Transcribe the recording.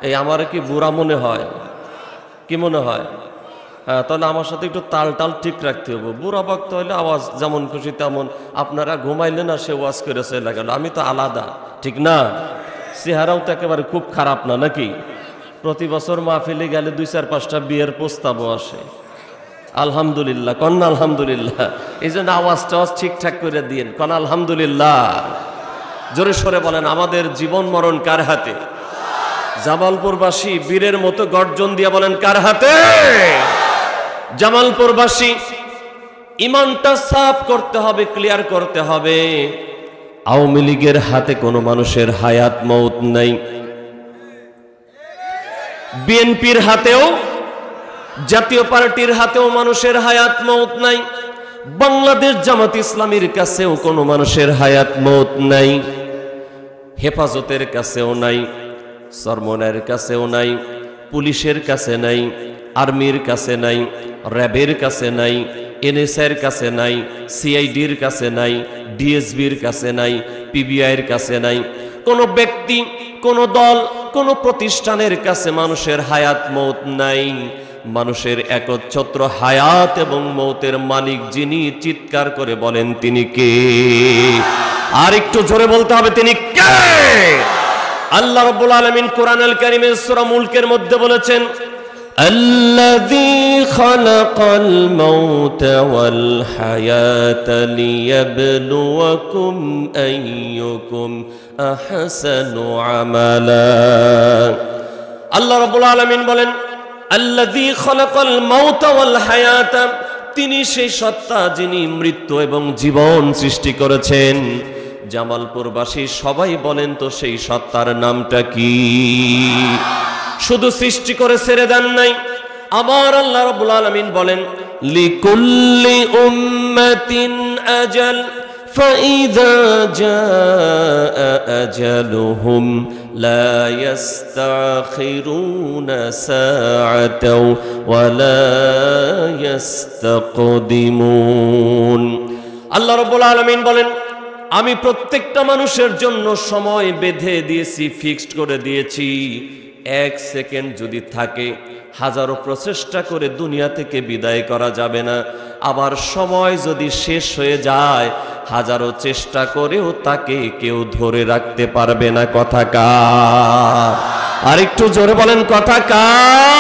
এই আমার কি বুড়া মনে হয়? কি মনে হয়? হ্যাঁ, তাহলে আমার সাথে একটু তাল টাল ঠিক রাখতে হবে। বুড়া বক্তা হইলে আওয়াজ যেমন খুশি তেমন, আপনারা ঘুমাইলে না সে ওয়াজ করে চলে গেল, আমি তো আলাদা, ঠিক না? চেহারাও তো একেবারে খুব খারাপ না নাকি? প্রতি বছর মাহফিলে গেলে 2-4-5টা বিয়ের প্রস্তাবও আসে। আলহামদুলিল্লাহ, কন্যা আলহামদুলিল্লাহ। এই জন্য আওয়াজ ঠিকঠাক করে দিন, কন্যা আলহামদুলিল্লাহ। জোরে সরে বলেন, আমাদের জীবন মরণ কার হাতে? জামালপুরবাসী বীরের মতো গর্জন দিয়ে বলেন, কার হাতে? জামালপুরবাসী ইমানটা সাফ করতে হবে, ক্লিয়ার করতে হবে। আওয়ামী লীগের হাতে কোনো মানুষের হায়াত মৌত নাই, বিএনপির হাতেও, জাতীয় পার্টির হাতেও মানুষের হায়াত মৌত নাই, বাংলাদেশ জামাত ইসলামীর কাছেও কোনো মানুষের হায়াত মৌত নাই, হেফাজতের কাছেও নাই, সরমনের কাছেও নাই, পুলিশের কাছে নাই, আর্মির কাছে নাই, র্যাবের কাছে নাই, এনএসআইয়ের কাছে নাই, সিআইডির কাছে নাই, ডিএসবির কাছে নাই, পিবিআইয়ের কাছে নাই। কোনো ব্যক্তি, কোনো দল, কোনো প্রতিষ্ঠানের কাছে মানুষের হায়াত মৌত নাই। মানুষের একচ্ছত্র হায়াত এবং মৌতের মালিক যিনি, চিৎকার করে বলেন তিনি কে? আর একটু জোরে বলতে হবে, তিনি কে? আল্লাহ রাব্বুল আলামিন কোরআনুল কারীমের সূরা মুলকের মধ্যে বলেছেন, আল্লাযী খালাকাল মাউতা ওয়াল হায়াতা লিয়াবলুয়াকুম আইয়ুকুম আহসানু আমালা। আল্লাহ রাব্বুল আলামিন বলেন, আল্লাযী খালাকাল মাউতা ওয়াল হায়াতা, তিনি সেই সত্তা যিনি মৃত্যু এবং জীবন সৃষ্টি করেছেন। জামালপুরবাসী সবাই বলেন তো সেই সত্তার নামটা কি? শুধু সৃষ্টি করে ছেড়ে দেন নাই, আবার আল্লাহ রাব্বুল আলামিন বলেন, লিকুল্লি উম্মাতিন আজাল ফাইযা জাআ আজালুহুম লা ইস্তাখিরুনা সাআতাও ওয়া লা ইস্তাকদিমুন। আল্লাহ রাব্বুল আলামিন বলেন, আমি প্রত্যেকটা মানুষের জন্য সময় বেঁধে দিয়েছি, ফিক্সড করে দিয়েছি। 1 সেকেন্ড যদি থাকে, হাজারো প্রচেষ্টা করে দুনিয়া থেকে বিদায় করা যাবে না। আবার সময় যদি শেষ হয়ে যায়, হাজারো চেষ্টা করেও তাকে কেউ ধরে রাখতে পারবে না। কথা কার? আর একটু জোরে বলেন, কথা কার?